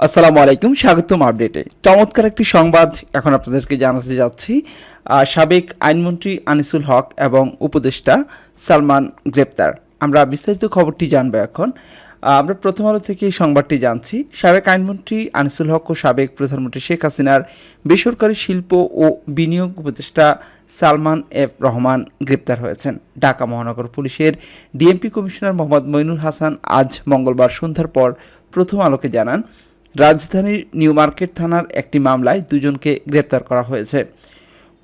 আসসালামু আলাইকুম, স্বাগতম আপডেটে। চমৎকার একটি সংবাদ এখন আপনাদেরকে জানাতে যাচ্ছি। সাবেক আইনমন্ত্রী আনিসুল হক এবং উপদেষ্টা সালমান গ্রেপ্তার। আমরা বিস্তারিত খবরটি জানবো এখন। আমরা প্রথম আলো থেকে এই সংবাদটি জানছি। সাবেক আইনমন্ত্রী আনিসুল হক ও সাবেক প্রধানমন্ত্রী শেখ হাসিনার বেসরকারি শিল্প ও বিনিয়োগ উপদেষ্টা সালমান এফ রহমান গ্রেপ্তার হয়েছেন। ঢাকা মহানগর পুলিশের ডিএমপি কমিশনার মোহাম্মদ মইনুল হাসান আজ মঙ্গলবার সন্ধ্যার পর প্রথম আলোকে জানান, রাজধানীর নিউ মার্কেট থানার একটি মামলায় দুজনকে গ্রেপ্তার করা হয়েছে।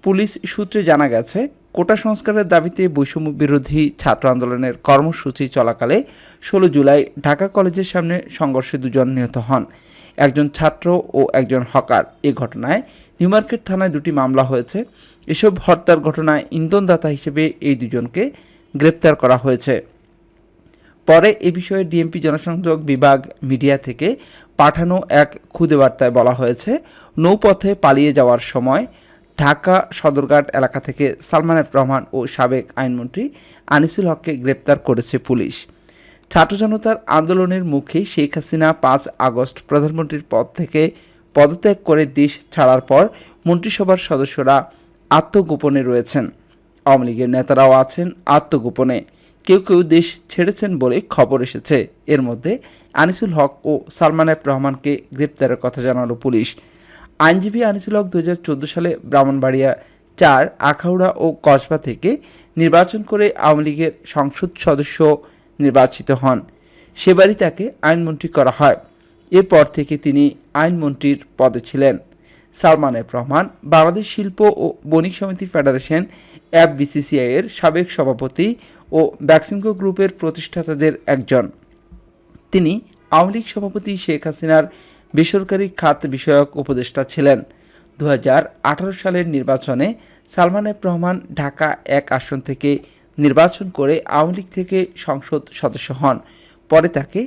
পুলিশ সূত্রে জানা গেছে, কোটা সংস্কারের দাবিতে বৈষম্য বিরোধী ছাত্র আন্দোলনের কর্মসূচি চলাকালে 16 জুলাই ঢাকা কলেজের সামনে সংঘর্ষে দুজন নিহত হন, একজন ছাত্র ও একজন হকার। এ ঘটনায় নিউ মার্কেট থানায় দুটি মামলা হয়েছে। এসব হত্যার ঘটনায় ইন্ধনদাতা হিসেবে এই দুজনকে গ্রেপ্তার করা হয়েছে। পরে এ বিষয়ে ডিএমপি জনসংযোগ বিভাগ মিডিয়া থেকে পাঠানো এক খুদে বার্তায় বলা হয়েছে, নৌপথে পালিয়ে যাওয়ার সময় ঢাকা সদরঘাট এলাকা থেকে সালমান এফ রহমান ও সাবেক আইনমন্ত্রী আনিসুল হককে গ্রেপ্তার করেছে পুলিশ। ছাত্র জনতার আন্দোলনের মুখে শেখ হাসিনা 5 আগস্ট প্রধানমন্ত্রীর পদ থেকে পদত্যাগ করে দেশ ছাড়ার পর মন্ত্রিসভার সদস্যরা আত্মগোপনে রয়েছেন। আওয়ামী লীগের নেতারাও আছেন আত্মগোপনে। কেউ কেউ দেশ ছেড়েছেন বলে খবর এসেছে। এর মধ্যে আনিসুল হক ও সালমান এফ রহমানকে গ্রেপ্তারের কথা জানালো পুলিশ। আইনজীবী আনিসুল হক 2014 সালে ব্রাহ্মণবাড়িয়া 4, আখাউড়া ও কসবা থেকে নির্বাচন করে আওয়ামী লীগের সংসদ সদস্য নির্বাচিত হন। সেবারই তাকে আইনমন্ত্রী করা হয়। এরপর থেকে তিনি আইনমন্ত্রীর পদে ছিলেন। সালমান এফ রহমান বাংলাদেশ শিল্প ও বণিক সমিতি ফেডারেশন FBCCI এর সাবেক সভাপতি ও ব্যাক্সিমকো গ্রুপের প্রতিষ্ঠাতাদের একজন। তিনি আওয়ামী লীগ সভাপতি শেখ হাসিনার বেসরকারি খাত বিষয়ক উপদেষ্টা ছিলেন। 2018 সালের নির্বাচনে সালমান এফ রহমান ঢাকা 1 আসন থেকে নির্বাচন করে আওয়ামী লীগ থেকে সংসদ সদস্য হন। পরে তাকে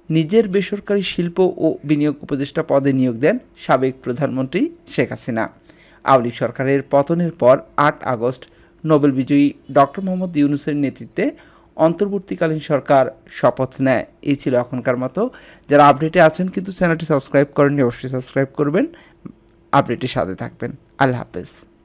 নিজের বেসরকারি শিল্প ও বিনিয়োগ উপদেষ্টা পদে নিয়োগ দেন সাবেক প্রধানমন্ত্রী শেখ হাসিনা। আওয়ামী লীগ সরকারের পতনের পর 8 আগস্ট নোবেল বিজয়ী ডক্টর মোহাম্মদ ইউনূসের নেতৃত্বে অন্তর্বর্তীকালীন সরকার শপথ নেয়। এই ছিল এখনকার মতো। যারা আপডেটে আছেন কিন্তু চ্যানেলটি সাবস্ক্রাইব করেননি, অবশ্যই সাবস্ক্রাইব করবেন, আপডেটের সাথে থাকবেন। আল্লাহ হাফেজ।